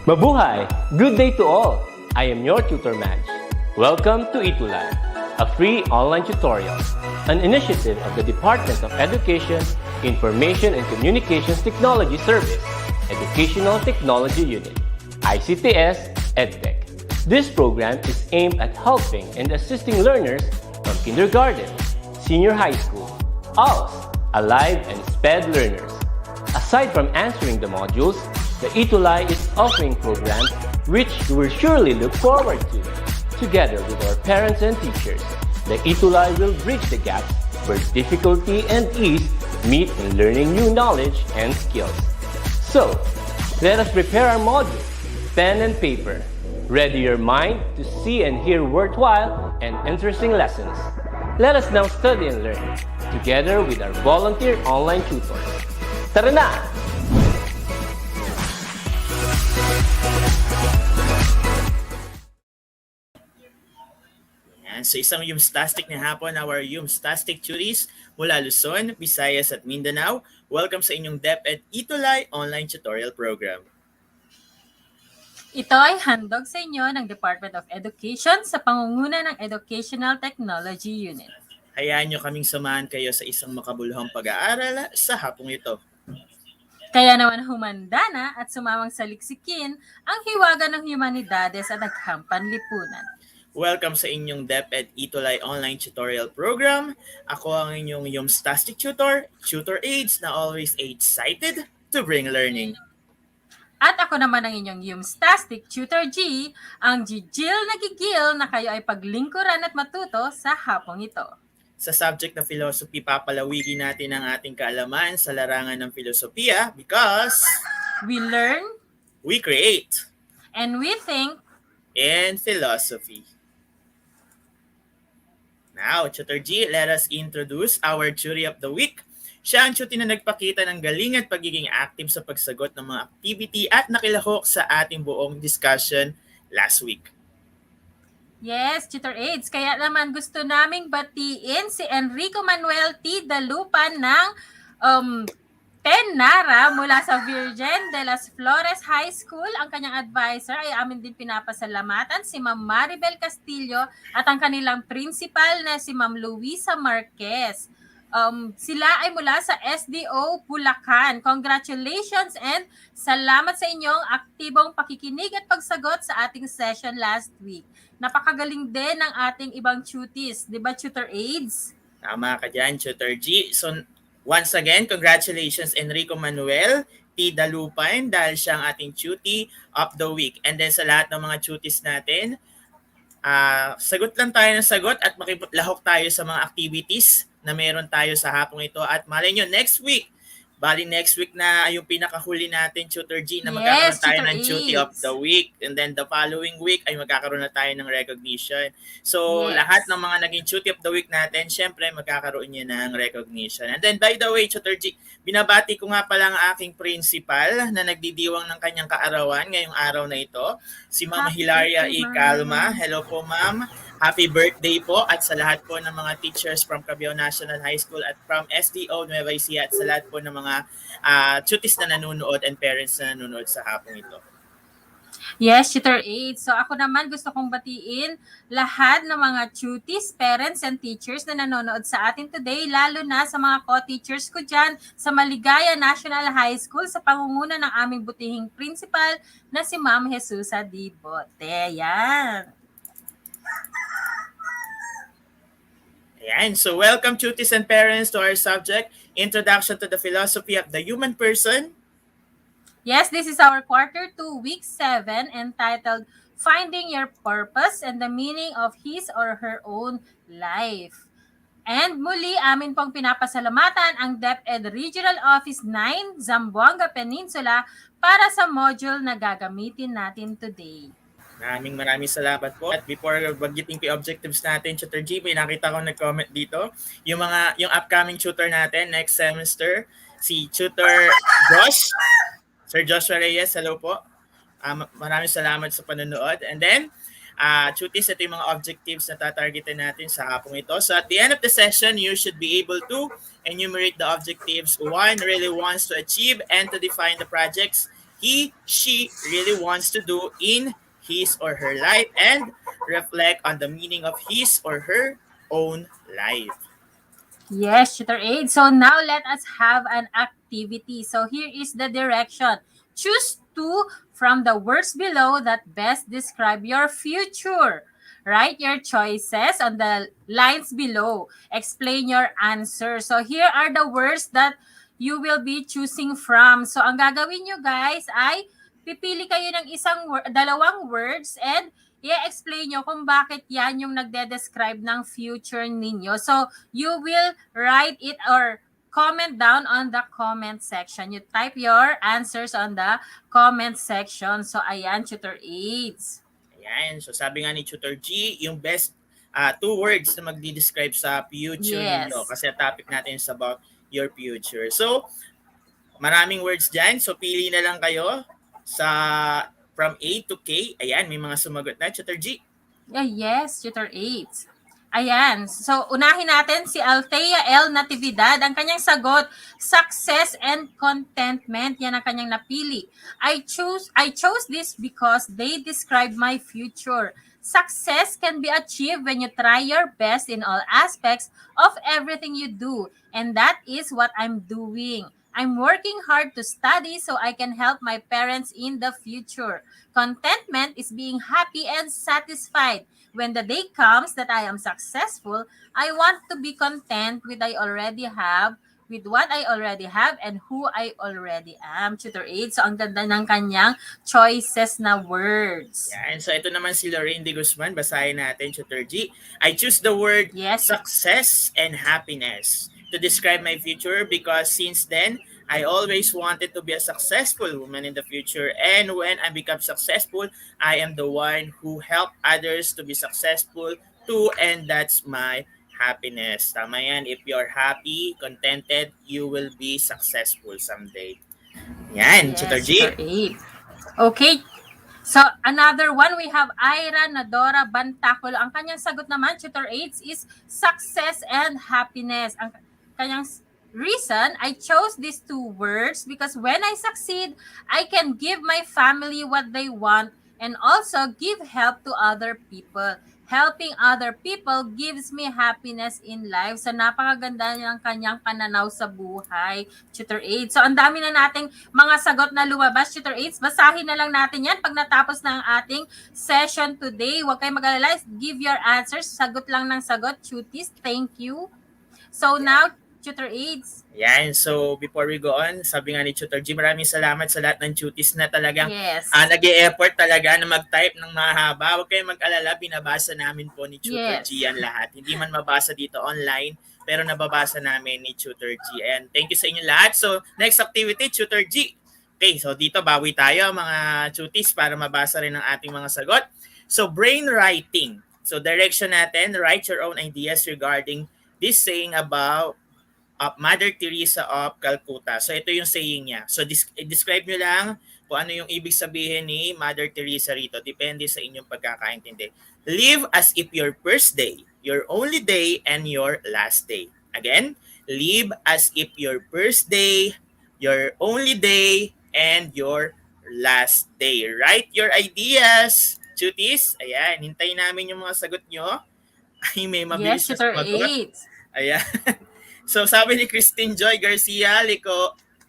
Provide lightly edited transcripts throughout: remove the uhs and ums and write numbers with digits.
Mabuhay! Good day to all! I am your tutor Madge. Welcome to ETUlay, a free online tutorial, an initiative of the Department of Education, Information and Communications Technology Service, Educational Technology Unit, ICTS EdTech. This program is aimed at helping and assisting learners from kindergarten, senior high school, ALS, Alive and SPED learners. Aside from answering the modules, the ETUlay is offering programs which you will surely look forward to. Together with our parents and teachers, the ETUlay will bridge the gaps where difficulty and ease meet in learning new knowledge and skills. So, let us prepare our modules, pen and paper. Ready your mind to see and hear worthwhile and interesting lessons. Let us now study and learn, together with our volunteer online tutors. Tara na! So isang Yumstastic na hapon, our Yumstastic turies mula Luzon, Visayas at Mindanao. Welcome sa inyong DepEd ETUlay online tutorial program. Ito ay handog sa inyo ng Department of Education sa pangunguna ng Educational Technology Unit. Hayaan nyo kaming samahan kayo sa isang makabuluhang pag-aaral sa hapong ito. Kaya naman humanda na at sumamang saliksikin ang hiwaga ng humanidades at naghampan lipunan. Welcome sa inyong DepEd ETUlay online tutorial program. Ako ang inyong Yumstastic tutor, Tutor Aids na always excited to bring learning. At ako naman ang inyong Yumstastic Tutor G, ang gigil na gigil na kayo ay paglingkuran at matuto sa hapong ito. Sa subject na philosophy, papalawigin natin ang ating kaalaman sa larangan ng filosofiya because we learn, we create, and we think in philosophy. Now, Tutor G, let us introduce our Tutor of the Week. Siya ang tutor na nagpakita ng galing at pagiging active sa pagsagot ng mga activity at nakilahok sa ating buong discussion last week. Yes, Tutor Aids. Kaya naman gusto naming batiin si Enrico Manuel T. Dalupan ng Tenara mula sa Virgen de las Flores High School. Ang kanyang advisor ay amin din pinapasalamatan, si Ma'am Maribel Castillo, at ang kanilang principal na si Ma'am Luisa Marquez. Sila ay mula sa SDO Bulacan. Congratulations and salamat sa inyong aktibong pakikinig at pagsagot sa ating session last week. Napakagaling din ng ating ibang tuties, di ba, Tutor Aids? Tama ka dyan, Tutor G. So, once again, congratulations Enrico Manuel T. Dalupan dahil siya ang ating tutor of the week. And then sa lahat ng mga tuties natin, sagot lang tayo ng sagot at makipaglahok tayo sa mga activities na meron tayo sa hapong ito. At malay nyo, next week na yung pinakahuli natin, Tutor G, na magkakaroon tayo ng Tutor of the Week. And then the following week ay magkakaroon na tayo ng recognition. So, lahat ng mga naging Tutor of the Week natin, syempre magkakaroon niya ng recognition. And then, by the way, Tutor G, binabati ko nga pala ang aking principal na nagdidiwang ng kanyang kaarawan ngayong araw na ito, si Ma'am Hilaria E. Calma. Hello po, Ma'am. Happy birthday po at sa lahat po ng mga teachers from Cabiao National High School at from SDO Nueva Ecija at sa lahat po ng mga tutis na nanonood and parents na nanonood sa hapong ito. Yes, Tutor Aids. So ako naman gusto kong batiin lahat ng mga tuties, parents, and teachers na nanonood sa atin today, lalo na sa mga co-teachers ko dyan sa Maligaya National High School sa pangunguna ng aming butihing principal na si Ma'am Jesusa D. Bote. Yan. Ayan. So welcome tuties and parents to our subject, Introduction to the Philosophy of the Human Person. Yes, this is our quarter 2, week 7, entitled Finding Your Purpose and the Meaning of His or Her Own Life. And muli, amin pong pinapasalamatan ang DepEd Regional Office 9, Zamboanga Peninsula para sa module na gagamitin natin today. Maraming salamat po. At before baggiting po objectives natin, Tutor G, may nakita ko nag-comment dito. Yung upcoming tutor natin next semester, si Tutor Josh. Sir Joshua Reyes, hello po. Maraming salamat sa panonood. And then, tutis, ito yung mga objectives na tatargetin natin sa hapong ito. So at the end of the session, you should be able to enumerate the objectives one really wants to achieve and to define the projects she really wants to do in his or her life, and reflect on the meaning of his or her own life. Yes, Tutor Aid. So now let us have an activity. So here is the direction. Choose two from the words below that best describe your future. Write your choices on the lines below. Explain your answer. So here are the words that you will be choosing from. So ang gagawin nyo guys ay pipili kayo ng dalawang words and i-explain nyo kung bakit yan yung nagde-describe ng future ninyo. So you will write it or comment down on the comment section. You type your answers on the comment section. So, ayan, Tutor Aids. Ayan. So sabi nga ni Tutor G, yung best two words na magdi-describe sa future ninyo. Yes. Kasi topic natin is about your future. So, maraming words dyan. So, pili na lang kayo sa from A to K. Ayan, may mga sumagot na. Tutor G. Yes, Tutor Aids. Ayan. So, unahin natin si Althea L. Natividad. Ang kanyang sagot, success and contentment. Yan ang kanyang napili. I chose this because they describe my future. Success can be achieved when you try your best in all aspects of everything you do. And that is what I'm doing. I'm working hard to study so I can help my parents in the future. Contentment is being happy and satisfied. When the day comes that I am successful, I want to be content with what I already have and who I already am. Tutor Aid. So, ang ganda ng kanyang choices na words. Yan. So, ito naman si Lorraine de Guzman. Basahin natin, Tutor G. I choose the word success and happiness to describe my future because since then, I always wanted to be a successful woman in the future. And when I become successful, I am the one who help others to be successful too. And that's my happiness. Tama yan. If you're happy, contented, you will be successful someday. Yan, Yes, Tutor G. Okay. So, another one, we have Ira Nadora Bantaculo. Ang kanyang sagot naman, Tutor Aids, is success and happiness. Ang kanyang reason, I chose these two words because when I succeed, I can give my family what they want and also give help to other people. Helping other people gives me happiness in life. So, napakaganda ng kanyang pananaw sa buhay, Tutor Aids. So, ang dami na nating mga sagot na lumabas, Tutor Aids. Basahin na lang natin yan pag natapos na ang ating session today. Huwag kayong mag-alala. Give your answers. Sagot lang ng sagot, cuties. Thank you. So, now, Tutor Aids. Yan. So, before we go on, sabi nga ni Tutor G, maraming salamat sa lahat ng tuties na talagang nag-e-effort talaga na mag-type ng mahaba. Huwag kayong mag-alala, binabasa namin po ni Tutor G yan lahat. Hindi man mabasa dito online, pero nababasa namin ni Tutor G. And thank you sa inyo lahat. So, next activity, Tutor G. Okay, so dito bawi tayo mga tuties para mabasa rin ang ating mga sagot. So, brain writing. So, direction natin, write your own ideas regarding this saying about Mother Teresa of Calcutta. So ito yung saying niya. So describe nyo lang kung ano yung ibig sabihin ni Mother Teresa rito. Depende sa inyong pagkakaintindi. Live as if your first day, your only day, and your last day. Again, live as if your first day, your only day, and your last day. Write your ideas. Cuties, ayan, hintayin namin yung mga sagot nyo. Ay, may mabilis na sumagot. Ayan. So, sabi ni Christine Joy Garcia,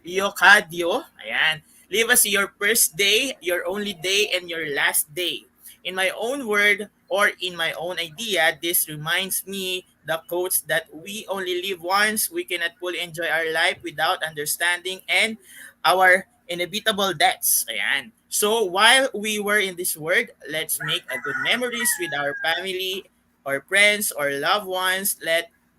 Iocadio, ayan, live as your first day, your only day, and your last day. In my own word or in my own idea, this reminds me the quotes that we only live once, we cannot fully enjoy our life without understanding and our inevitable deaths. Ayan. So, while we were in this world, let's make a good memories with our family or friends or loved ones.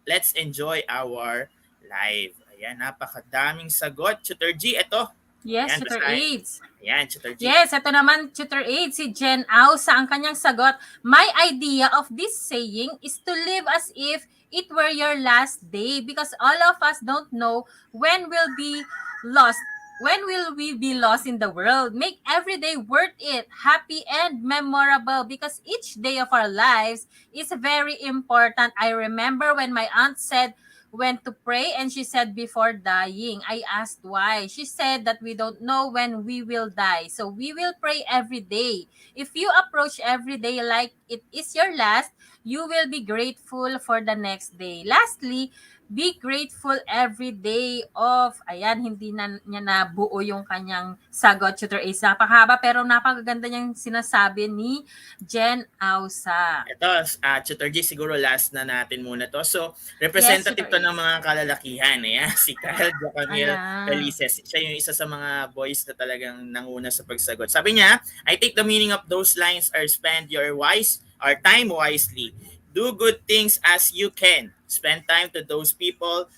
Let's enjoy our life. Ayan, napakadaming sagot. Tutor G, ito. Yes, ayan, Tutor Aids. Ayan, Tutor G. Yes, ito naman, Tutor Aids, si Jen Au sa ang kanyang sagot. My idea of this saying is to live as if it were your last day because all of us don't know when we'll be lost. When will we be lost in the world? Make every day worth it, happy and memorable because each day of our lives is very important. I remember when my aunt said, when to pray, and she said before dying. I asked why. She said that we don't know when we will die, so we will pray every day. If you approach every day like it is your last, you will be grateful for the next day. Lastly, be grateful every day of, ayan, hindi na niya nabuo yung kanyang sagot, Tutor Ace. Napakahaba pero napakaganda niyang sinasabi ni Jen Ausa. Ito, Tutor G, siguro last na natin muna to. So, Yes, representative Tutor to ng Ace. mga kalalakihan. Ayan, si Kyle Jacamil Ayan. Felices. Siya yung isa sa mga boys na talagang nanguna sa pagsagot. Sabi niya, I take the meaning of those lines are spend your time wisely. Do good things as you can. Spend time to those people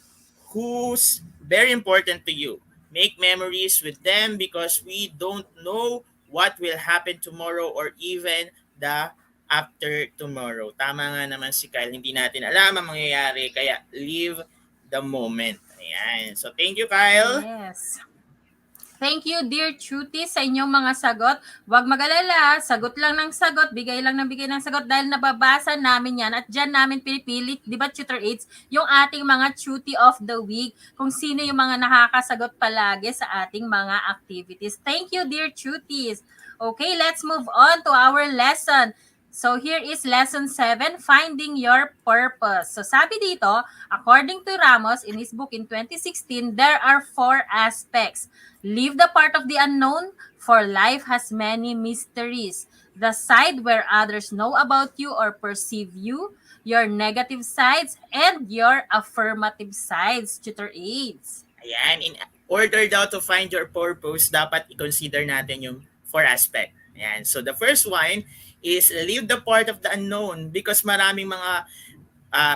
who's very important to you. Make memories with them because we don't know what will happen tomorrow or even the after tomorrow. Tama nga naman si Kyle, hindi natin alam ang mangyayari, kaya live the moment. Ayan. So thank you, Kyle. Yes. Thank you, dear Chuti, sa inyong mga sagot. Huwag mag-alala, sagot lang ng sagot, bigay lang ng bigay ng sagot dahil nababasa namin yan at dyan namin pinipilit, di ba, Tutor Aids, yung ating mga Chuti of the Week, kung sino yung mga nakakasagot palagi sa ating mga activities. Thank you, dear Chutis. Okay, let's move on to our lesson. So here is lesson 7, finding your purpose. So sabi dito, according to Ramos in his book in 2016, there are 4 aspects. Leave the part of the unknown, for life has many mysteries. The side where others know about you or perceive you, your negative sides, and your affirmative sides, Tutor Aids. Ayan, in order daw to find your purpose, dapat i-consider natin yung 4 aspect. Ayan. So the first one is leave the part of the unknown because maraming mga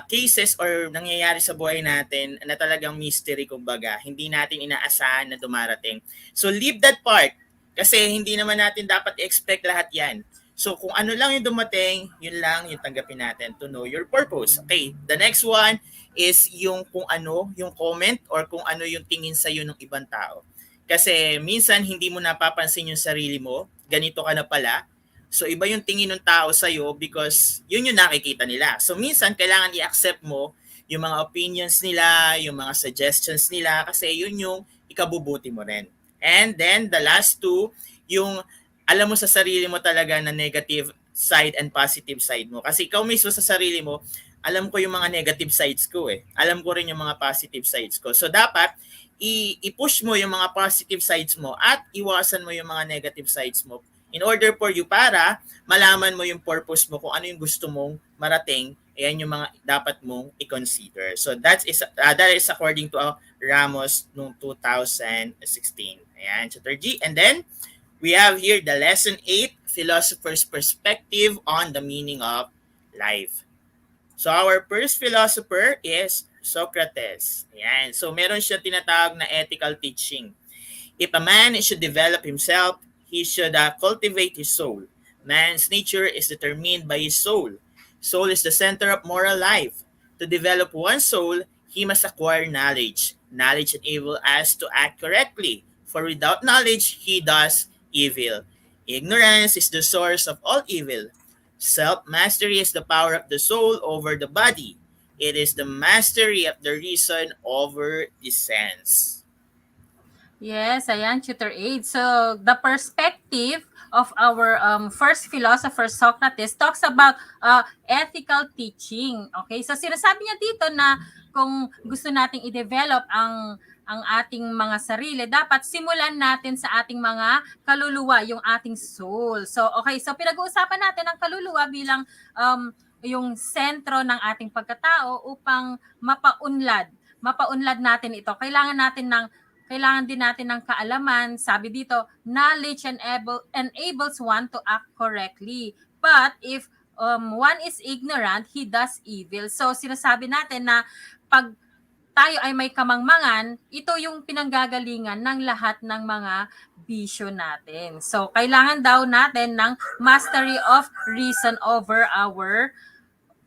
cases or nangyayari sa buhay natin na talagang mystery, kumbaga. Hindi natin inaasahan na dumarating. So leave that part kasi hindi naman natin dapat expect lahat yan. So kung ano lang yung dumating, yun lang yung tanggapin natin to know your purpose. Okay, the next one is yung kung ano, yung comment or kung ano yung tingin sa'yo ng ibang tao. Kasi minsan hindi mo napapansin yung sarili mo, ganito ka na pala. So iba yung tingin ng tao sa'yo because yun yung nakikita nila. So minsan kailangan i-accept mo yung mga opinions nila, yung mga suggestions nila kasi yun yung ikabubuti mo rin. And then the last two, yung alam mo sa sarili mo talaga na negative side and positive side mo. Kasi ikaw mismo sa sarili mo, alam ko yung mga negative sides ko eh. Alam ko rin yung mga positive sides ko. So dapat i-push mo yung mga positive sides mo at iwasan mo yung mga negative sides mo in order for you para malaman mo yung purpose mo, kung ano yung gusto mong marating, ayan yung mga dapat mong i-consider. So that is according to Ramos noong 2016. Ayan, Tutor G. And then, we have here the lesson 8, philosopher's perspective on the meaning of life. So our first philosopher is Socrates. Ayan. So meron siya tinatawag na ethical teaching. If a man should develop himself, he should cultivate his soul. Man's nature is determined by his soul. Soul is the center of moral life. To develop one's soul, he must acquire knowledge. Knowledge enables us to act correctly, for without knowledge, he does evil. Ignorance is the source of all evil. Self-mastery is the power of the soul over the body. It is the mastery of the reason over the sense. Yes, ayan, Tutor Aid. So, the perspective of our first philosopher, Socrates, talks about ethical teaching. Okay, so sinasabi niya dito na kung gusto nating i-develop ang ating mga sarili, dapat simulan natin sa ating mga kaluluwa, yung ating soul. So, okay, so pinag-uusapan natin ang kaluluwa bilang yung sentro ng ating pagkatao upang mapaunlad natin ito. Kailangan din natin ng kaalaman. Sabi dito, knowledge enables one to act correctly. But if one is ignorant, he does evil. So sinasabi natin na pag tayo ay may kamangmangan, ito yung pinanggagalingan ng lahat ng mga bisyo natin. So kailangan daw natin ng mastery of reason over our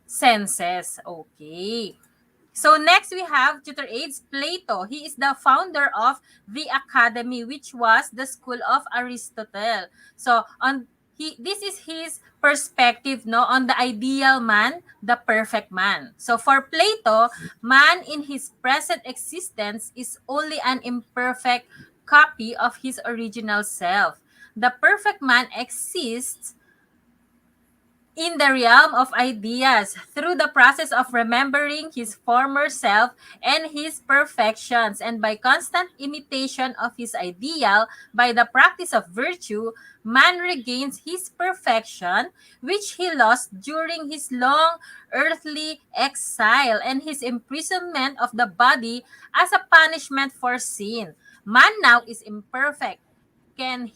senses. Okay. So next we have Tutor Aids, Plato. He is the founder of the Academy, which was the school of Aristotle. So this is his perspective, no, on the ideal man, the perfect man. So for Plato, man in his present existence is only an imperfect copy of his original self. The perfect man exists in the realm of ideas through the process of remembering his former self and his perfections, and by constant imitation of his ideal, by the practice of virtue, man regains his perfection, which he lost during his long earthly exile and his imprisonment of the body as a punishment for sin. Man now is imperfect. Can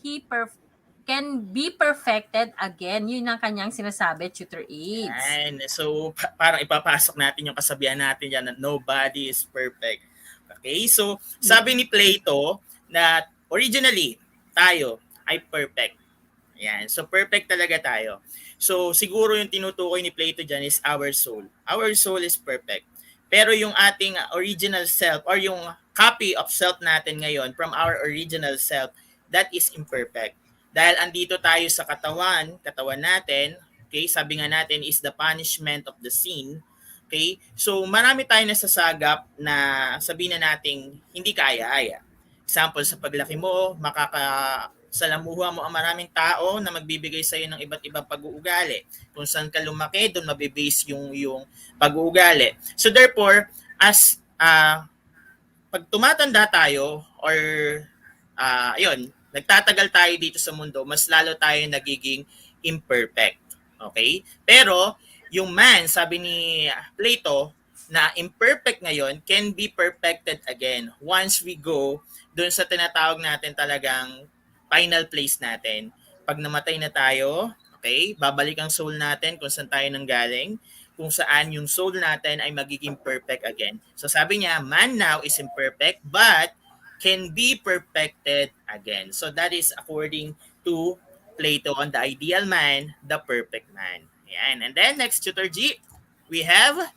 be perfected again. Yun ang kanyang sinasabi, Tutor Aids. Yan. So, parang ipapasok natin yung kasabihan natin dyan na nobody is perfect. Okay? So, sabi ni Plato na originally, tayo ay perfect. Yan. So, perfect talaga tayo. So, siguro yung tinutukoy ni Plato dyan is our soul. Our soul is perfect. Pero yung ating original self or yung copy of self natin ngayon from our original self, that is imperfect. Dahil andito tayo sa katawan natin, okay, sabi nga natin is the punishment of the sin. Okay? So, marami tayong nasasagap na sabihin na nating hindi kaya. Example, sa paglaki mo, salamuha mo ang maraming tao na magbibigay sa iyo ng iba't ibang pag-uugali. Kung saan ka lumaki, doon mabibase yung pag-uugali. So therefore, as pag tumatanda tayo or nagtatagal tayo dito sa mundo, mas lalo tayo nagiging imperfect. Okay? Pero yung man, sabi ni Plato, na imperfect ngayon can be perfected again once we go doon sa tinatawag natin talagang final place natin. Pag namatay na tayo, okay, babalik ang soul natin kung saan tayo nanggaling, kung saan yung soul natin ay magiging perfect again. So sabi niya, man now is imperfect but can be perfected again. So that is according to Plato on the ideal man, the perfect man. Ayan. And then next, Tutor G, we have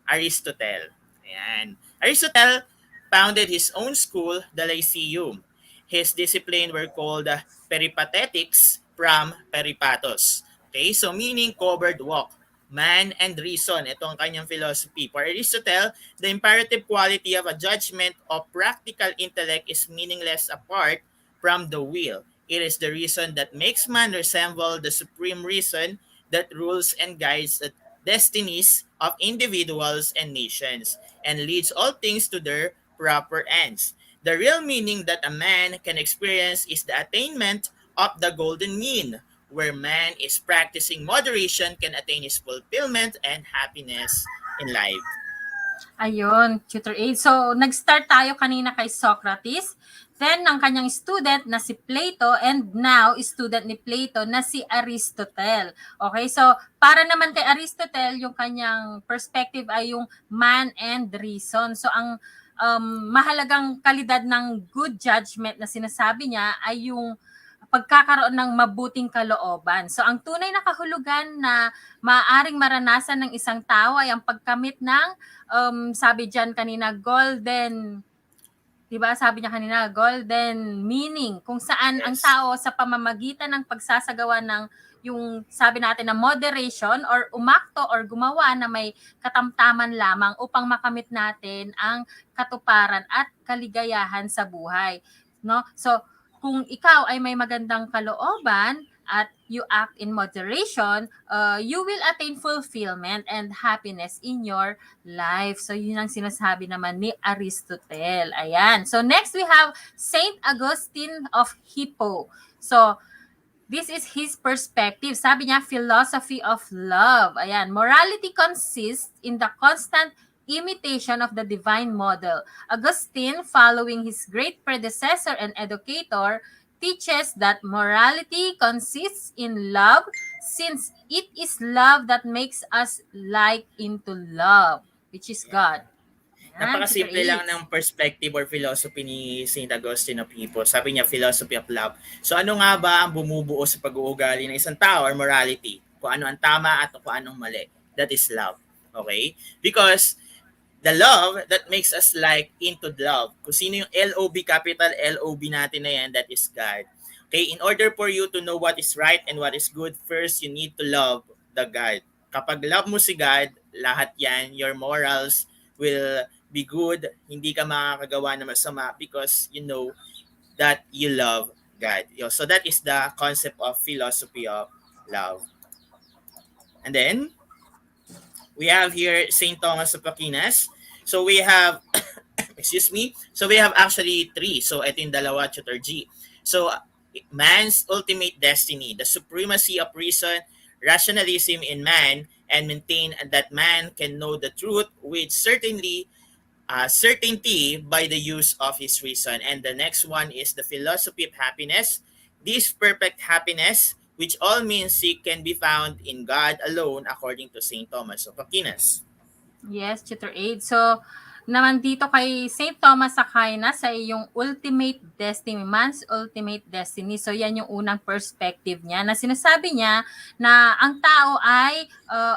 Aristotle. Ayan. Aristotle founded his own school, the Lyceum. His discipline were called peripatetics from peripatos. Okay, so meaning covered walk, man and reason. Ito ang kanyang philosophy. For Aristotle, the imperative quality of a judgment of practical intellect is meaningless apart from the will. It is the reason that makes man resemble the supreme reason that rules and guides the destinies of individuals and nations and leads all things to their proper ends. The real meaning that a man can experience is the attainment of the golden mean, where man is practicing moderation can attain his fulfillment and happiness in life. Ayun, Tutor Aid. So, nag-start tayo kanina kay Socrates, then ng kanyang student na si Plato, and now student ni Plato na si Aristotle. Okay, so para naman kay Aristotle, yung kanyang perspective ay yung man and reason. So, ang mahalagang kalidad ng good judgment na sinasabi niya ay yung pagkakaroon ng mabuting kalooban. So ang tunay na kahulugan na maaaring maranasan ng isang tao ay ang pagkamit ng sabi diyan kanina golden, 'di ba? Sabi niya kanina golden meaning, kung saan ang tao sa pamamagitan ng pagsasagawa ng yung sabi natin na moderation or umakto or gumawa na may katamtaman lamang upang makamit natin ang katuparan at kaligayahan sa buhay, no? So kung ikaw ay may magandang kalooban at you act in moderation, you will attain fulfillment and happiness in your life. So yun ang sinasabi naman ni Aristotle. Ayan. So next we have Saint Augustine of Hippo. So this is his perspective. Sabi niya, philosophy of love. Ayan. Morality consists in the constant imitation of the divine model. Augustine, following his great predecessor and educator, teaches that morality consists in love, since it is love that makes us like into love, which is God. Napakasimple lang ng perspective or philosophy ni St. Augustine of Hippo. Sabi niya, philosophy of love. So ano nga ba ang bumubuo sa pag-uugali ng isang tao or morality? Kung ano ang tama at kung anong mali. That is love. Okay? Because the love that makes us like into love. Kung sino yung LOB, capital LOB natin na yan, that is God. Okay, in order for you to know what is right and what is good, first you need to love the God. Kapag love mo si God, lahat yan, your morals will be good. Hindi ka makakagawa ng masama because you know that you love God. So that is the concept of philosophy of love. And then we have here Saint Thomas of Aquinas. So we have excuse me. So we have actually three. So ito yung dalawa, Tutor G. So man's ultimate destiny, the supremacy of reason, rationalism in man, and maintain that man can know the truth with certainty by the use of his reason. And the next one is the philosophy of happiness. This perfect happiness, which all means seek, can be found in God alone, according to Saint Thomas of Aquinas. Yes, Tutor Aid. So, naman dito kay St. Thomas Aquinas sa iyong ultimate destiny, man's ultimate destiny. So, yan yung unang perspective niya na sinasabi niya na ang tao ay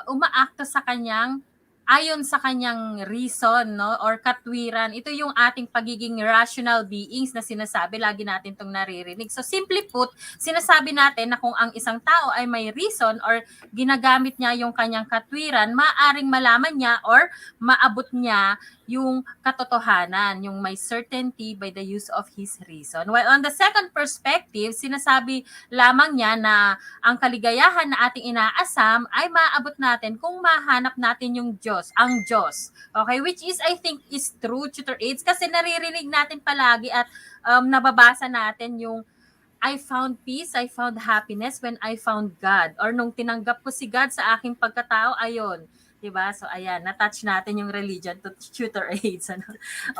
umaakto sa kanyang ayon sa kanyang reason, no, or katwiran. Ito yung ating pagiging rational beings na sinasabi, lagi natin itong naririnig. So simply put, sinasabi natin na kung ang isang tao ay may reason or ginagamit niya yung kanyang katwiran, maaring malaman niya or maabot niya yung katotohanan, yung may certainty by the use of his reason. While on the second perspective, sinasabi lamang niya na ang kaligayahan na ating inaasam ay maaabot natin kung mahanap natin yung Diyos, ang Diyos. Okay, which is I think is true, Tutor Aids, kasi naririnig natin palagi at nababasa natin yung I found peace, I found happiness when I found God. Or nung tinanggap ko si God sa aking pagkatao, ayon. Diba? So, ayan, na-touch natin yung religion to Tutor Aids. Ano?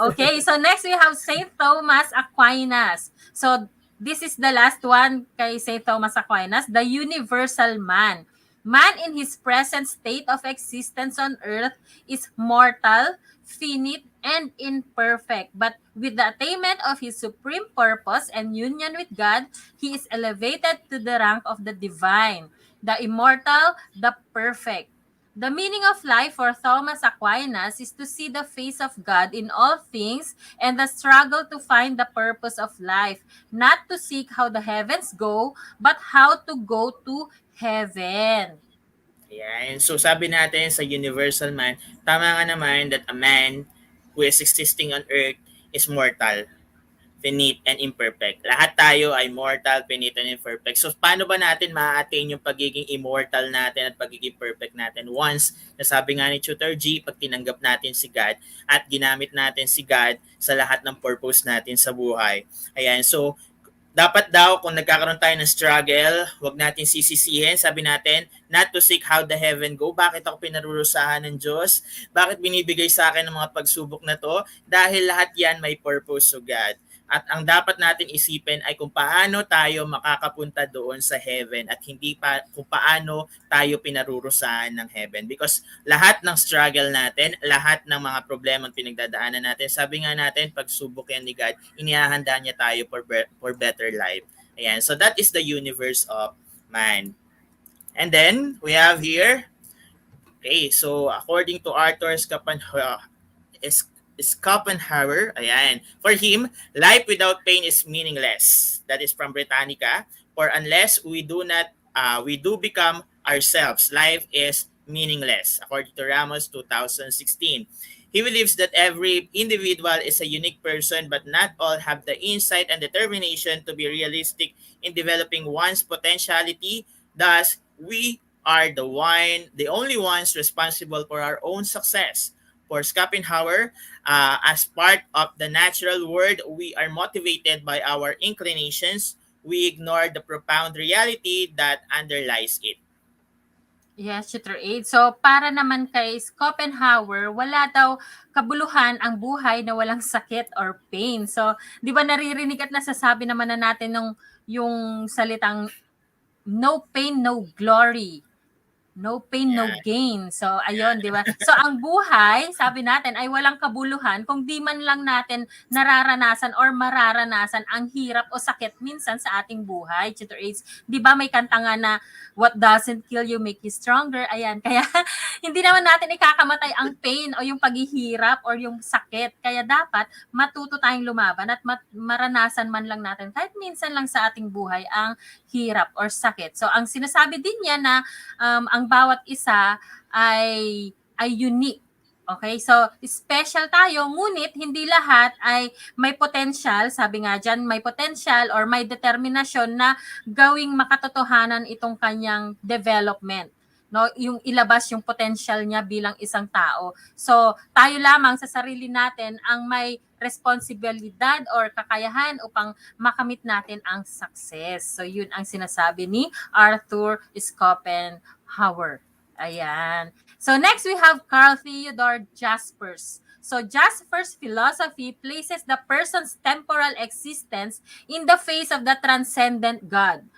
Okay, so next we have St. Thomas Aquinas. So, this is the last one kay St. Thomas Aquinas, the universal man. Man in his present state of existence on earth is mortal, finite, and imperfect. But with the attainment of his supreme purpose and union with God, he is elevated to the rank of the divine, the immortal, the perfect. The meaning of life for Thomas Aquinas is to see the face of God in all things and the struggle to find the purpose of life, not to seek how the heavens go, but how to go to heaven. Ayan. So sabi natin sa universal man, tama nga naman that a man who is existing on earth is mortal, finite, and imperfect. Lahat tayo ay mortal, finite, and imperfect. So paano ba natin ma-attain yung pagiging immortal natin at pagiging perfect natin? Once, nasabi nga ni Tutor G, pag tinanggap natin si God at ginamit natin si God sa lahat ng purpose natin sa buhay. Ayan. So dapat daw kung nagkakaroon tayo ng struggle, wag natin sisisihin. Sabi natin, not to seek how the heaven go. Bakit ako pinarurusahan ng Diyos? Bakit binibigay sa akin ng mga pagsubok na to? Dahil lahat yan may purpose of God. At ang dapat natin isipin ay kung paano tayo makakapunta doon sa heaven at hindi pa kung paano tayo pinarurusahan ng heaven. Because lahat ng struggle natin, lahat ng mga problema pinagdadaanan natin, sabi nga natin, pagsubok yan ni God, inihahanda niya tayo for better life. Ayan. So that is the universe of man. And then, we have here, okay, so according to Arthur Schopenhauer, ayan. For him, life without pain is meaningless. That is from Britannica. For unless we do become ourselves, life is meaningless. According to Ramos 2016. He believes that every individual is a unique person, but not all have the insight and determination to be realistic in developing one's potentiality. Thus, we are the only ones responsible for our own success. For Schopenhauer, as part of the natural world, we are motivated by our inclinations. We ignore the profound reality that underlies it. Yes, Tutor Aid. So, para naman kay Schopenhauer, wala daw kabuluhan ang buhay na walang sakit or pain. So, di ba naririnig at nasasabi naman na natin yung salitang no pain, no glory. No pain, no Yan. gain. So, ayun, di ba? So, ang buhay, sabi natin, ay walang kabuluhan kung di man lang natin nararanasan or mararanasan ang hirap o sakit minsan sa ating buhay. Tutor Aids, di ba may kanta nga na, what doesn't kill you make you stronger? Ayan, kaya hindi naman natin ikakamatay ang pain o yung paghihirap or yung sakit. Kaya dapat matuto tayong lumaban at maranasan man lang natin kahit minsan lang sa ating buhay ang hirap or sakit. So, ang sinasabi din niya na ang bawat isa ay unique. Okay, so special tayo, ngunit hindi lahat ay may potential, sabi nga dyan, may potential or may determinasyon na gawing makatotohanan itong kanyang development. No, yung ilabas yung potential niya bilang isang tao. So, tayo lamang sa sarili natin ang may responsibilidad or kakayahan upang makamit natin ang success. So, yun ang sinasabi ni Arthur Schopenhauer. Ayan. So next we have Carl Theodor Jaspers. So Jasper's philosophy places the person's temporal existence in the face of the transcendent God,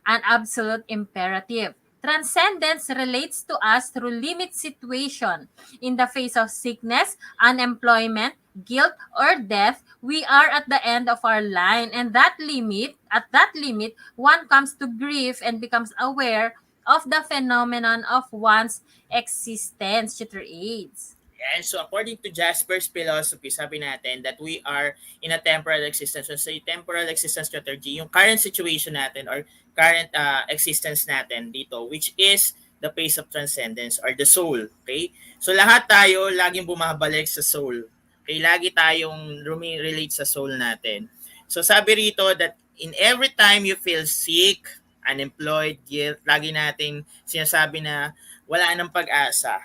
an absolute imperative. Transcendence relates to us through limit situation. In the face of sickness, unemployment, guilt, or death, we are at the end of our line. And at that limit, one comes to grief and becomes aware of the phenomenon of one's existence. Tutor AIDS. And so according to Jasper's philosophy, sabi natin that we are in a temporal existence. So sa temporal existence strategy, yung current situation natin or current existence natin dito, which is the phase of transcendence or the soul. Okay? So lahat tayo laging bumabalik sa soul. Okay? Lagi tayong relate sa soul natin. So sabi rito that in every time you feel sick, unemployed, guilt, lagi nating sinasabi na wala nang pag-asa.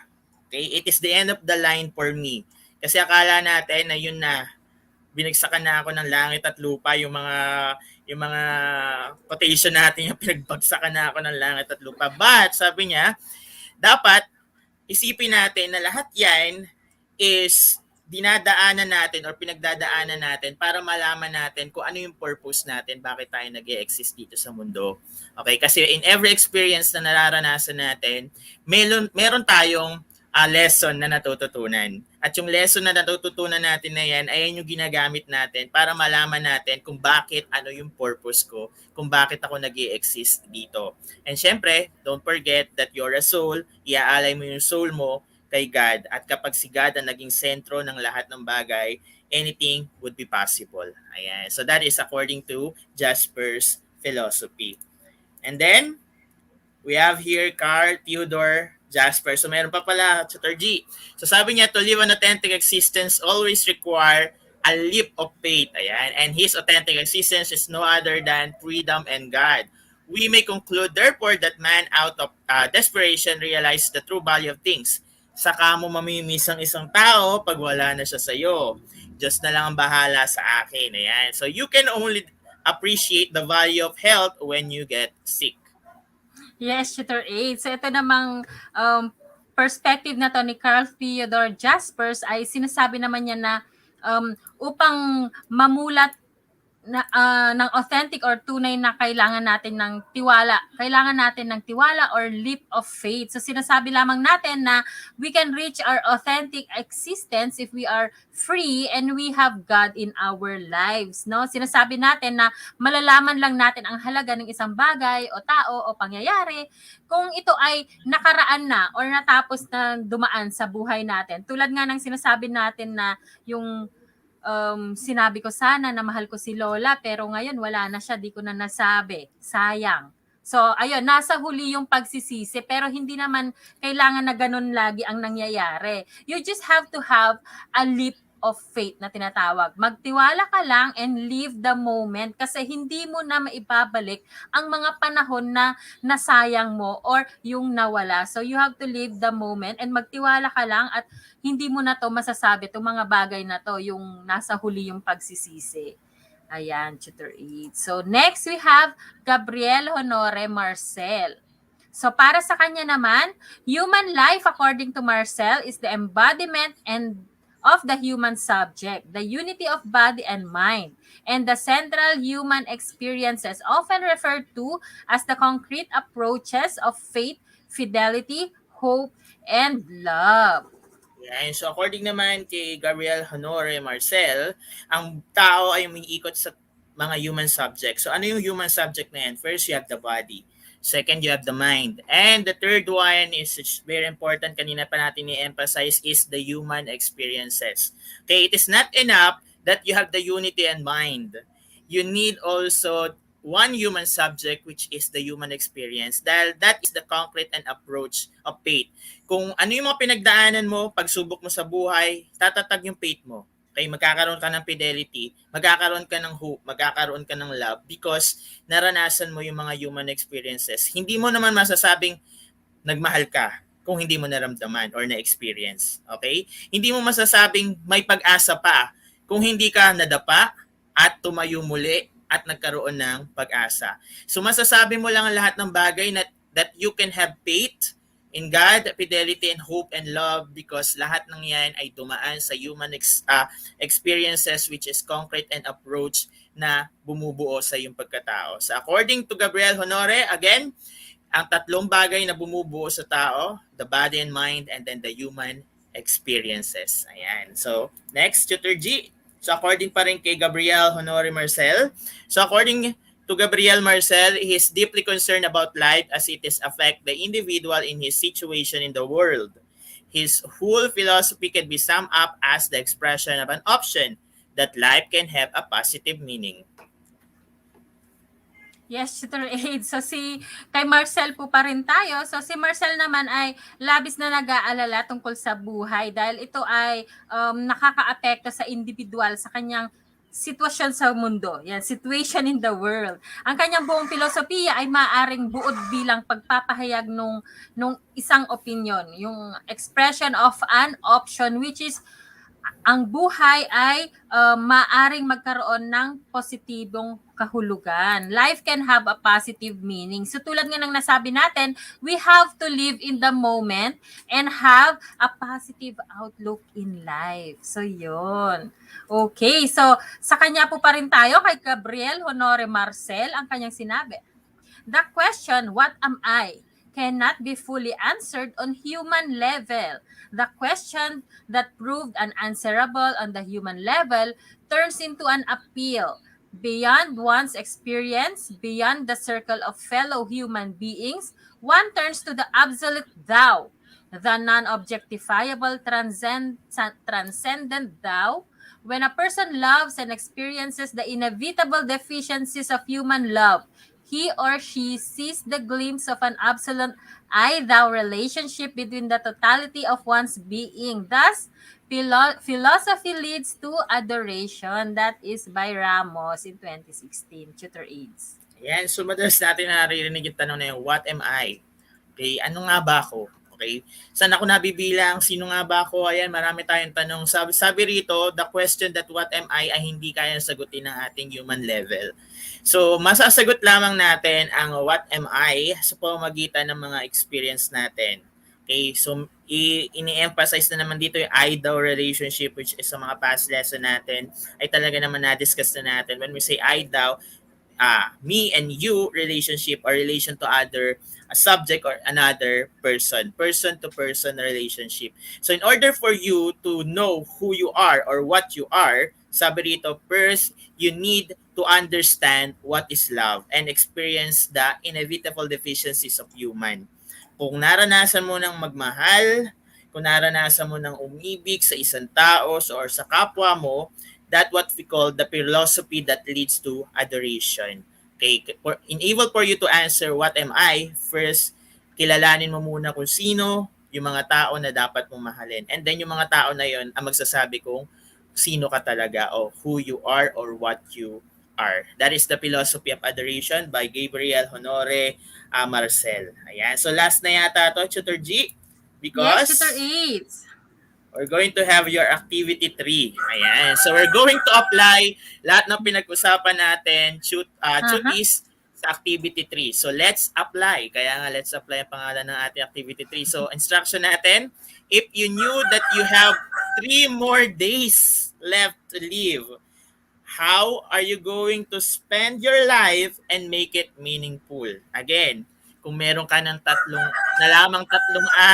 Okay? It is the end of the line for me. Kasi akala natin na yun na, binagsakan na ako ng langit at lupa, yung mga quotation natin, yung pinagbagsakan na ako ng langit at lupa. But sabi niya, dapat isipin natin na lahat yan is dinadaanan natin or pinagdadaanan natin para malaman natin kung ano yung purpose natin, bakit tayo nag-e-exist dito sa mundo. Okay? Kasi in every experience na nararanasan natin, meron tayong lesson na natututunan. At yung lesson na natututunan natin na yan, ay yung ginagamit natin para malaman natin kung bakit, ano yung purpose ko, kung bakit ako nag-i-exist dito. And syempre, don't forget that you're a soul, iaalay mo yung soul mo kay God. At kapag si God ang naging sentro ng lahat ng bagay, anything would be possible. Ayan. So that is according to Jasper's philosophy. And then, we have here Carl Theodor Jasper. So meron pa pala, Tutor G. So sabi niya, to live an authentic existence always require a leap of faith. Ayan. And his authentic existence is no other than freedom and God. We may conclude, therefore, that man out of desperation realized the true value of things. Saka mo mamimiss ang isang tao pag wala na siya sa'yo. Diyos na lang ang bahala sa akin. Ayan. So you can only appreciate the value of health when you get sick. Yes, Tutor Aid. So ito namang perspective na to ni Carl Theodor Jaspers ay sinasabi naman niya na upang mamulat ng authentic or tunay na kailangan natin ng tiwala. Kailangan natin ng tiwala or leap of faith. So sinasabi lamang natin na we can reach our authentic existence if we are free and we have God in our lives. No? Sinasabi natin na malalaman lang natin ang halaga ng isang bagay o tao o pangyayari kung ito ay nakaraan na or natapos na dumaan sa buhay natin. Tulad nga ng sinasabi natin na yung sinabi ko sana na mahal ko si Lola pero ngayon wala na siya, di ko na nasabi. Sayang. So, ayun, nasa huli yung pagsisisi pero hindi naman kailangan na ganun lagi ang nangyayari. You just have to have a leap of faith na tinatawag. Magtiwala ka lang and live the moment kasi hindi mo na maibabalik ang mga panahon na nasayang mo or yung nawala. So, you have to live the moment and magtiwala ka lang at hindi mo na to masasabi itong mga bagay na to, yung nasa huli yung pagsisisi. Ayan, Tutor Eid. So, next we have Gabriel Honore Marcel. So, para sa kanya naman, human life, according to Marcel, is the embodiment of the human subject, the unity of body and mind, and the central human experiences often referred to as the concrete approaches of faith, fidelity, hope, and love. Yan. So according naman kay Gabriel Honore Marcel, ang tao ay umiikot sa mga human subjects. So ano yung human subject na yan? First, you have the body. Second, you have the mind. And the third one is very important, kanina pa natin i-emphasize, is the human experiences. Okay, it is not enough that you have the unity and mind. You need also one human subject, which is the human experience, dahil that is the concrete and approach of faith. Kung ano yung mga pinagdaanan mo, pagsubok mo sa buhay, tatatag yung faith mo. Okay, magkakaroon ka ng fidelity, magkakaroon ka ng hope, magkakaroon ka ng love because naranasan mo yung mga human experiences. Hindi mo naman masasabing nagmahal ka kung hindi mo naramdaman or na-experience. Okay? Hindi mo masasabing may pag-asa pa kung hindi ka nadapa at tumayo muli at nagkaroon ng pag-asa. So masasabi mo lang ang lahat ng bagay na that you can have faith in God, fidelity, and hope and love because lahat ng yan ay dumaan sa human experiences which is concrete and approach na bumubuo sa iyong pagkatao. So according to Gabriel Honore, again, ang tatlong bagay na bumubuo sa tao, the body and mind, and then the human experiences. Ayan. So next, Tutor G. So according pa rin kay Gabriel Honore Marcel, so according to Gabriel Marcel, he is deeply concerned about life as it is affect the individual in his situation in the world. His whole philosophy can be summed up as the expression of an option that life can have a positive meaning. Yes, Tutor Aid. So kay Marcel po pa rin tayo. So si Marcel naman ay labis na nag-aalala tungkol sa buhay dahil ito ay nakakaapekto sa individual, sa kanyang sitwasyon sa mundo. Yan, situation in the world. Ang kanyang buong filosofiya ay maaring buod bilang pagpapahayag nung isang opinion, yung expression of an option which is ang buhay ay maaring magkaroon ng positibong kahulugan. Life can have a positive meaning. So tulad nga ng nasabi natin, we have to live in the moment and have a positive outlook in life. So yun. Okay, so sa kanya po pa rin tayo, kay Gabriel Honore Marcel, ang kanyang sinabi. The question, what am I, cannot be fully answered on human level. The question that proved unanswerable on the human level turns into an appeal beyond one's experience, beyond the circle of fellow human beings. One turns to the absolute thou, the non-objectifiable transcendent thou. When a person loves and experiences the inevitable deficiencies of human love, he or she sees the glimpse of an absolute I-thou relationship between the totality of one's being. Thus, philosophy leads to adoration. That is by Ramos in 2016. Tutor Aids. Yan, so madalas natin naririnig yung tanong na yung, what am I? Okay, ano nga ba ako? Okay, saan ako nabibilang? Sino nga ba ako? Ayan, marami tayong tanong. Sabi rito, the question that what am I ay hindi kayang sagutin ng ating human level. So, masasagot lamang natin ang what am I sa pamamagitan ng mga experience natin. Okay, so ini-emphasize na naman dito yung I-thou relationship which is sa mga past lesson natin ay talaga naman na-discuss na natin. When we say I-thou, me and you relationship or relation to other subject or another person to person relationship. So in order for you to know who you are or what you are, sabi rito, first you need to understand what is love and experience the inevitable deficiencies of human. Kung naranasan mo ng magmahal, kung naranasan mo ng umibig sa isang tao or sa kapwa mo, that what we call the philosophy that leads to adoration. Okay, for you to answer what am I, first kilalanin mo muna kung sino yung mga tao na dapat mong mahalin. And then yung mga tao na yon ang magsasabi kung sino ka talaga o who you are or what you are. That is the philosophy of adoration by Gabriel Honore Marcel. Ayan. So last na yata to, Tutor G. Because yes, Tutor Aids. We're going to have your activity 3. Ayan. So we're going to apply lahat ng pinag-usapan natin, chutis, sa activity 3. So let's apply. Kaya nga, let's apply ang pangalan ng ating activity 3. So instruction natin, if you knew that you have 3 more days left to live, how are you going to spend your life and make it meaningful? Again, kung meron ka ng na lamang 3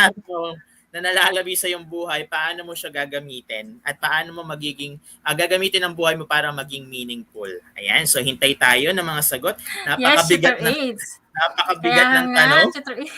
araw na nalalabi sa iyong buhay, paano mo siya gagamitin at paano mo gagamitin ang buhay mo para maging meaningful. Ayan, so hintay tayo ng mga sagot. Yes, Tutor Napakabigat ng AIDS. napakabigat Kaya ng nga, tanong. Tutor AIDS.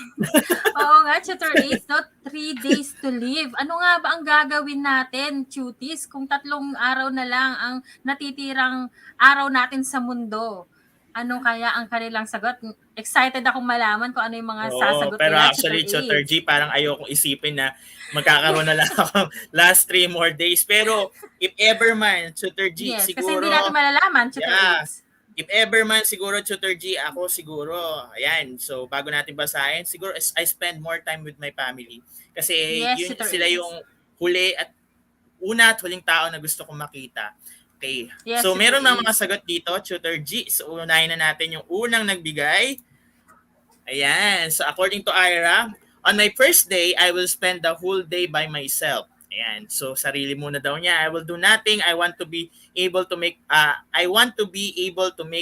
Oo nga, Tutor AIDS, no? 3 days to live. Ano nga ba ang gagawin natin, cuties, kung 3 araw na lang ang natitirang araw natin sa mundo? Ano kaya ang kanilang sagot? Excited akong malaman kung ano yung mga Oo, sasagot pero nila, Tutor actually, Tutor AIDS. G, parang ayokong isipin na magkakaroon na lang ako last 3 more days. Pero if ever man, Tutor G, Yes, kasi hindi siguro, natin malalaman, Tutor yeah, AIDS. if ever man, siguro, Tutor G, ako siguro, ayan, so bago natin basahin, siguro I spend more time with my family. Kasi Yes, yun Tutor sila AIDS. yung una at huling tao na gusto kong makita. Okay. Yes, So, Tutor meron mga AIDS. sagot dito, Tutor G. So, unahin na natin yung unang nagbigay. Ayan. So, according to Ira, on my first day, I will spend the whole day by myself. Ayan. So, sarili muna daw niya. I will do nothing. I want to be able to make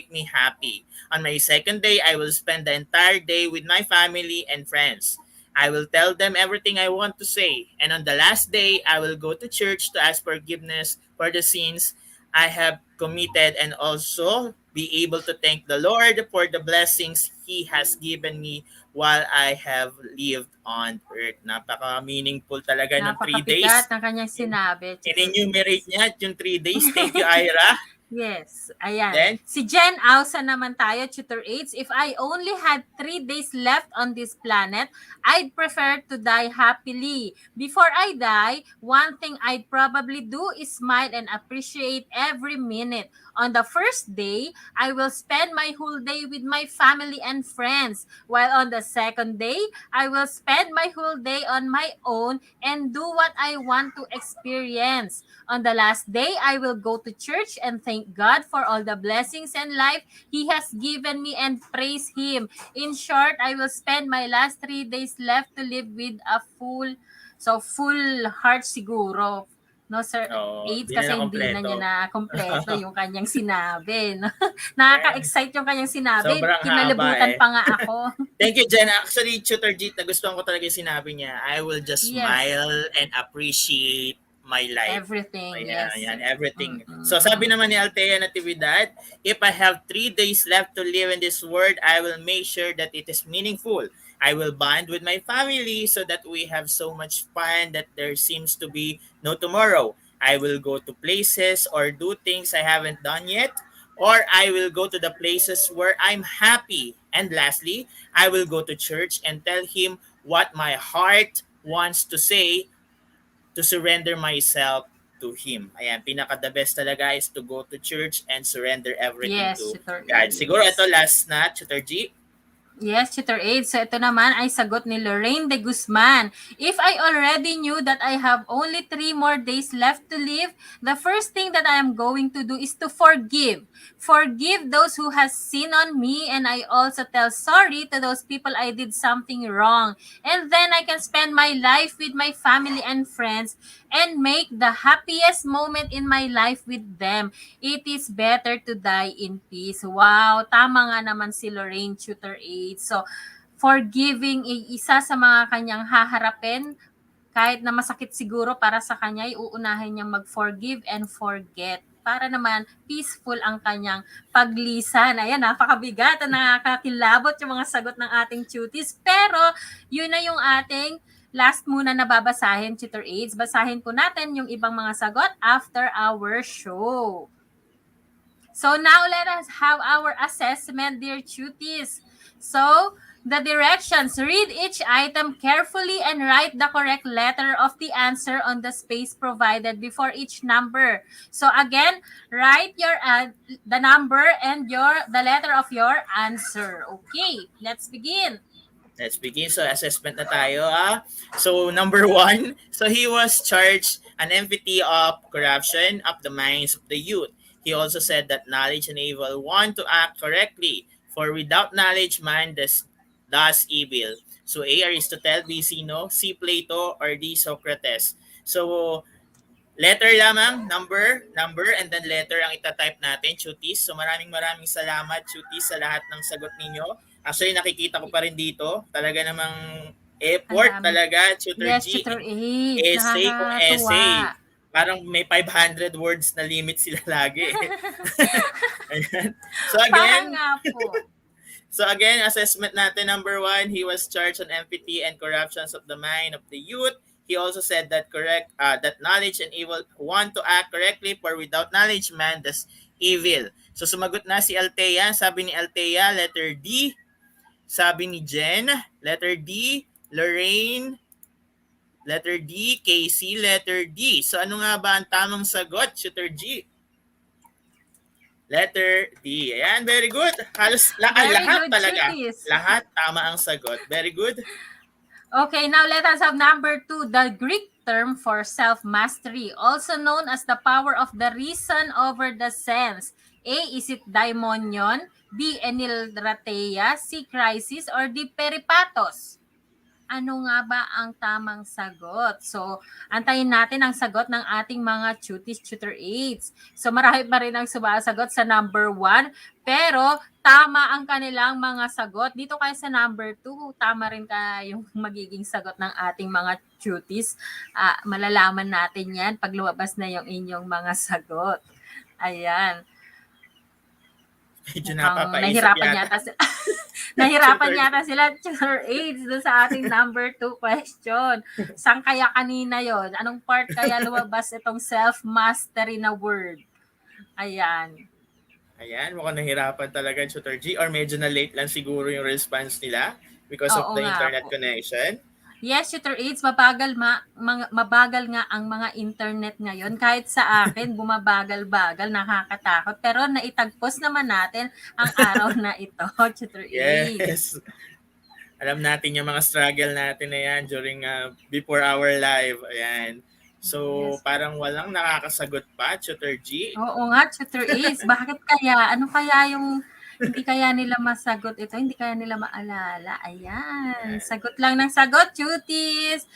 me happy. On my second day, I will spend the entire day with my family and friends. I will tell them everything I want to say. And on the last day, I will go to church to ask forgiveness for the sins I have committed and also be able to thank the Lord for the blessings He has given me while I have lived on earth. Napaka-meaningful talaga ng 3 days. Napakabigat ng kanyang sinabi, Tutor In-enumerate AIDS. niya yung 3 days. Thank you, Ira. Yes, ayan. Then, Si Jen Ausa naman tayo, Tutor AIDS. If I only had 3 days left on this planet, I'd prefer to die happily. Before I die, one thing I'd probably do is smile and appreciate every minute. On the first day, I will spend my whole day with my family and friends. While on the second day, I will spend my whole day on my own and do what I want to experience. On the last day, I will go to church and thank God for all the blessings and life He has given me and praise Him. In short, I will spend my last 3 days left to live with a full heart siguro. No, Sir AIDS, di na kasi hindi na niya kompleto. na kompleto yung kanyang sinabi. No? Ayan. Nakaka-excite yung kanyang sinabi. Sobrang haba Kinalibutan eh. pa nga ako. Thank you, Jen. Actually, Tutor G, nagustuhan ko talaga yung sinabi niya. I will just Yes. smile and appreciate my life. Everything, Ayan, yes. yan, everything. So sabi Mm-mm. naman ni Althea Natividad, if I have 3 days left to live in this world, I will make sure that it is meaningful. I will bond with my family so that we have so much fun that there seems to be no tomorrow. I will go to places or do things I haven't done yet, or I will go to the places where I'm happy. And lastly, I will go to church and tell him what my heart wants to say to surrender myself to Him. Ayan, pinaka-the best talaga is to go to church and surrender everything Yes, to Tutor God. Siguro ito AIDS. last na, Tutor G. Yes, Tutor Aid. So ito naman ay sagot ni Lorraine de Guzman. If I already knew that I have only 3 more days left to live, the first thing that I am going to do is to forgive. Forgive those who has sinned on me, and I also tell sorry to those people I did something wrong. And then I can spend my life with my family and friends and make the happiest moment in my life with them. It is better to die in peace. Wow, tama nga naman si Lorraine Tutor Aid. So, forgiving isa sa mga kanyang haharapin, kahit na masakit siguro para sa kanya, uunahin niyang mag-forgive and forget para naman peaceful ang kanyang paglisan. Ayan, napakabigat at nakakakilabot yung mga sagot ng ating cuties. Pero, yun na yung ating last muna na babasahin, Tutor Aids. Basahin po natin yung ibang mga sagot after our show. So now let us have our assessment, dear cuties. So, the directions. Read each item carefully and write the correct letter of the answer on the space provided before each number. So again, write your the number and the letter of your answer. Okay, let's begin. Let's begin. So, assessment na tayo. So, number 1. So, he was charged an empathy of corruption of the minds of the youth. He also said that knowledge enable one to act correctly. For without knowledge, man does evil. So, A. Aristotle, B. Zeno, C. Plato, or D. Socrates. So, letter lamang, number, and then letter ang itatype natin, Chutis. So maraming salamat, Chutis, sa lahat ng sagot ninyo. Actually, nakikita ko pa rin dito, talaga namang Ang Effort dami. talaga, Tutor Yes, G. Tutor AIDS. Essay kung essay. Nakakatuwa. Parang may 500 words na limit sila lagi. Ayan. So Parang again, nga po. assessment natin, number 1, he was charged on empathy and corruptions of the mind of the youth. He also said that that knowledge and evil want to act correctly, for without knowledge man does evil. So sumagot na si Althea. Sabi ni Althea, letter D. Sabi ni Jen, letter D. Lorraine, letter D. Casey, letter D. So ano nga ba ang tamang sagot, Tutor G? Letter D. Ayan, very good. Halos Very lahat good, talaga. Chutis. Lahat tama ang sagot. Very good. Okay, now let us have number 2, the Greek term for self-mastery, also known as the power of the reason over the sense. A, is it daimonion? B, enilrateia? C, crisis? Or D, peripatos? Ano nga ba ang tamang sagot? So, antayin natin ang sagot ng ating mga tutor aids. So, marami pa rin ang sumasagot sa number 1, pero tama ang kanilang mga sagot. Dito kayo sa number 2, tama rin yung magiging sagot ng ating mga tuties. Malalaman natin yan pag lumabas na yung inyong mga sagot. Ayan. Medyo napapaisip Nahirapan yata. Nahirapan yata sila, Tutor AIDS, doon sa ating number 2 question. Saan kaya kanina yon? Anong part kaya lumabas itong self-mastery na word? Ayan. Ayan, mukhang nahirapan talaga, Tutor G. Or medyo na late lang siguro yung response nila because of Oo the nga internet po. connection. Yes, Tutor AIDS, mabagal nga ang mga internet ngayon. Kahit sa akin, bumabagal-bagal, nakakatakot. Pero naitagpos naman natin ang araw na ito, Tutor AIDS. Yes. Alam natin yung mga struggle natin na yan during before our live. Ayan. So, Yes. parang walang nakakasagot pa, Tutor G. Oo nga, Tutor Ace. Bakit kaya? Ano kaya yung hindi kaya nila masagot ito? Hindi kaya nila maalala? Ayan. Sagot lang ng sagot, cuties.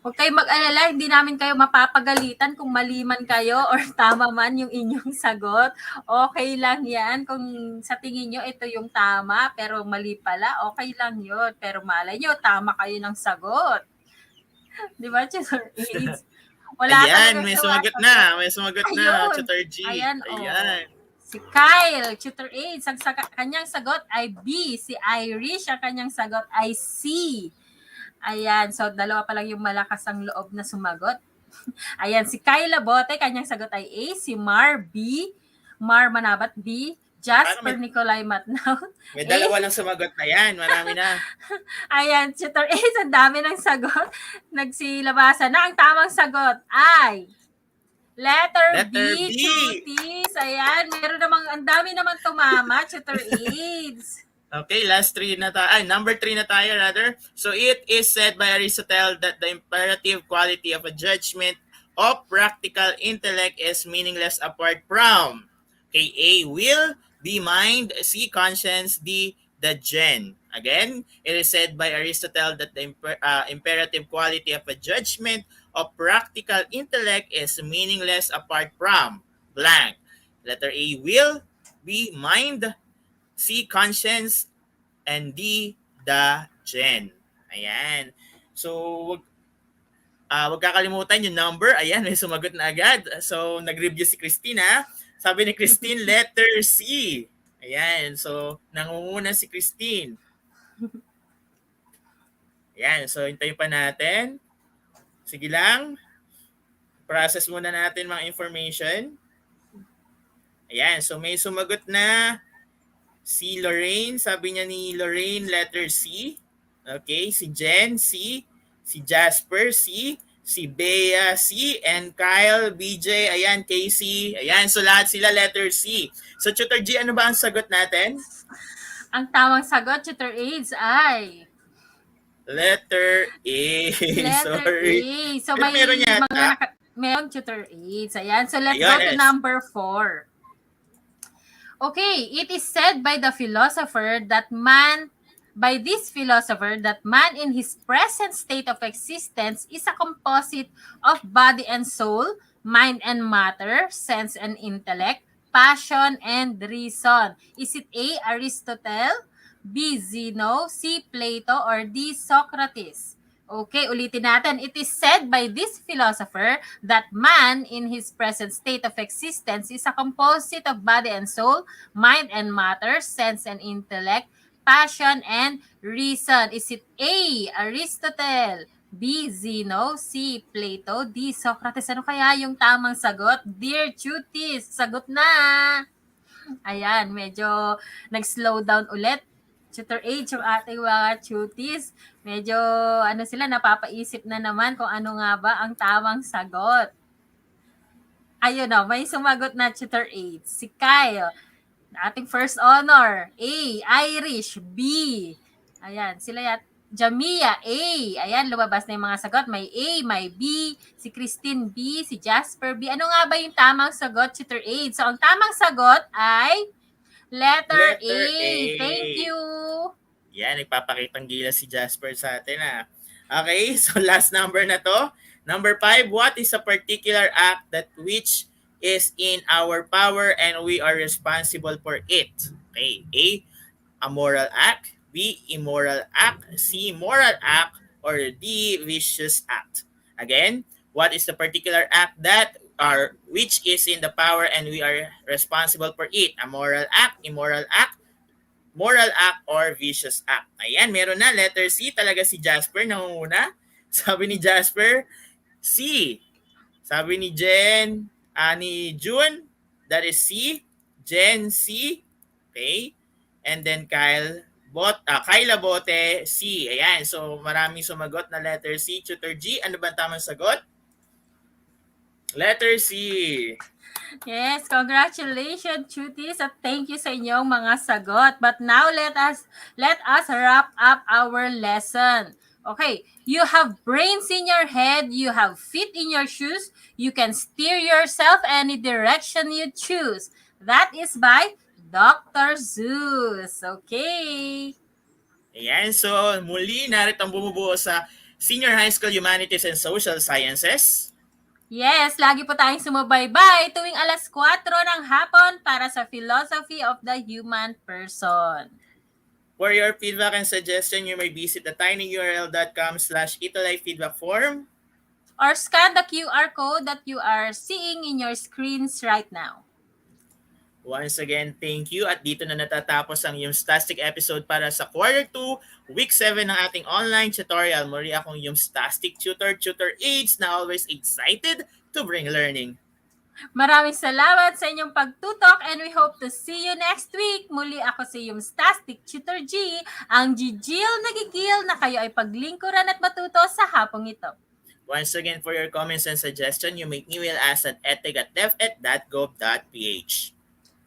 Huwag kayo mag-alala. Hindi namin kayo mapapagalitan kung mali man kayo or tama man yung inyong sagot. Okay lang yan. Kung sa tingin nyo ito yung tama pero mali pala, okay lang yun. Pero malay nyo, tama kayo ng sagot. Di ba, Tutor Ace? Wala Ayan, may sumagot na. May sumagot na, Ayun. Tutor G. Ayan, Ayan. Si Kyle, Tutor AIDS, ang kanyang sagot ay B. Si Irish, ang kanyang sagot ay C. Ayan, so dalawa pa lang yung malakas ang loob na sumagot. Ayan, si Kyle Labote, kanyang sagot ay A. Si Mar, B. Mar Manabat, B. Jasper Nicolay Matnaw. May dalawa lang sumagot na yan. Marami na. Ayan, Tutor AIDS, ang dami ng sagot. Nagsilabasan na. Ang tamang sagot ay letter B. Cuties. Ayan, meron namang, ang dami naman tumama, Tutor AIDS. Okay, last 3 na tayo. Number 3 na tayo rather. So it is said by Aristotle that the imperative quality of a judgment of practical intellect is meaningless apart from A, will, B, mind, C, conscience, D, the gen. Again, it is said by Aristotle that the imperative quality of a judgment of practical intellect is meaningless apart from blank. Letter A, will, B, mind, C, conscience, and D, the gen. Ayan. So, wag kakalimutan yung number. Ayan, may sumagot na agad. So, nag-review si Christina. Sabi ni Christine, letter C. Ayan. So, nangunguna si Christine. Ayan. So, hintayin pa natin. Sige lang. Process muna natin mga information. Ayan. So, may sumagot na si Lorraine. Sabi niya ni Lorraine, letter C. Okay. Si Jen, C. Si Jasper, C. Si Bea, C. And Kyle, BJ, ayan, Casey. Ayan, so lahat sila letter C. So, Tutor G, ano ba ang sagot natin? Ang tamang sagot, Tutor AIDS, ay letter A. letter Sorry. A. So, may meron yata? meron, Tutor AIDS. Ayan, so let's go to number 4. Okay, it is said by this philosopher that man in his present state of existence is a composite of body and soul, mind and matter, sense and intellect, passion and reason. Is it A, Aristotle, B, Zeno, C, Plato, or D, Socrates? Okay, ulitin natin. It is said by this philosopher that man in his present state of existence is a composite of body and soul, mind and matter, sense and intellect, passion and reason. Is it A, Aristotle, B, Zeno, C, Plato, D, Socrates? Ano kaya yung tamang sagot? Dear Chutis, sagot na! Ayan, medyo nag-slow down ulit. Tutor age yung ating mga cuties. Medyo sila napapaisip na naman kung ano nga ba ang tamang sagot. Ayun na, may sumagot na tutor age. Si Kyle, ating first honor. A, Irish. B, ayan, sila Jamia, A. Ayan, lumabas na yung mga sagot. May A, may B. Si Christine, B. Si Jasper, B. Ano nga ba yung tamang sagot, tutor age? So, ang tamang sagot ay Letter A. Thank you. Yan, nagpapakitang gila si Jasper sa atin Okay, so last number na to. Number 5, what is a particular act that which is in our power and we are responsible for it? Okay, A moral act, B, immoral act, C, moral act, or D, vicious act. Again, what is the particular act that which is in the power and we are responsible for it? A moral act, immoral act, moral act, or vicious act. Ayan, meron na. Letter C. Talaga si Jasper nangunguna. Sabi ni Jasper, C. Sabi ni ni June, that is C. Jen, C. Okay. And then Kyla Bote, C. Ayan, so maraming sumagot na letter C. Tutor G, ano ba tamang sagot? Letter C. Yes, congratulations, cuties, at thank you sa inyong mga sagot. But now let us wrap up our lesson. Okay, you have brains in your head, you have feet in your shoes, you can steer yourself any direction you choose. That is by Dr. Zeus. Okay. Ayan, so muli narito ang bumubuo sa Senior High School Humanities and Social Sciences. Yes, lagi po tayong sumubaybay tuwing alas 4 ng hapon para sa Philosophy of the Human Person. For your feedback and suggestion, you may visit the tinyurl.com/ETUlay feedback form or scan the QR code that you are seeing in your screens right now. Once again, thank you. At dito na natatapos ang Yumstastic episode para sa Quarter 2, Week 7 ng ating online tutorial. Muli akong Yumstastic tutor, Tutor Aids, na always excited to bring learning. Maraming salamat sa inyong pagtutok and we hope to see you next week. Muli ako si Yumstastic Tutor G, ang Gigil na gigil na kayo ay paglingkuran at matuto sa hapong ito. Once again, for your comments and suggestion, you may email us at ethic@deped.gov.ph.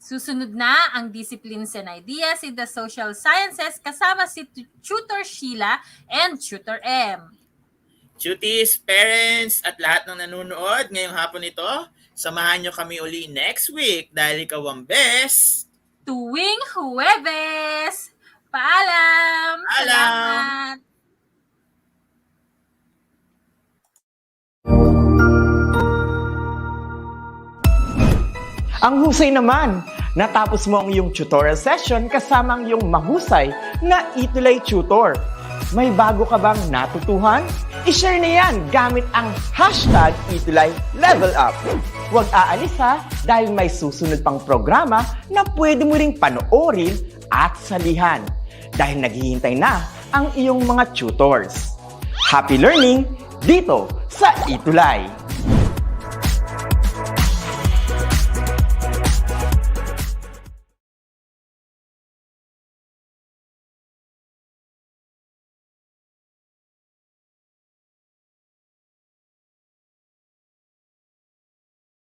Susunod na ang Disciplines and Ideas in the Social Sciences kasama si Tutor Sheila and Tutor M. Cuties, parents, at lahat ng nanonood ngayong hapon ito, samahan nyo kami uli next week dahil ikaw ang best. Tuwing Huwebes! Paalam! Salamat! Ang husay naman! Natapos mo ang iyong tutorial session kasama ang iyong mahusay na ETUlay tutor. May bago ka bang natutuhan? I-share na yan gamit ang hashtag #ETUlayLevelUp. Huwag aalis ha dahil may susunod pang programa na pwede mo ring panoorin at salihan dahil naghihintay na ang iyong mga tutors. Happy learning dito sa ETUlay!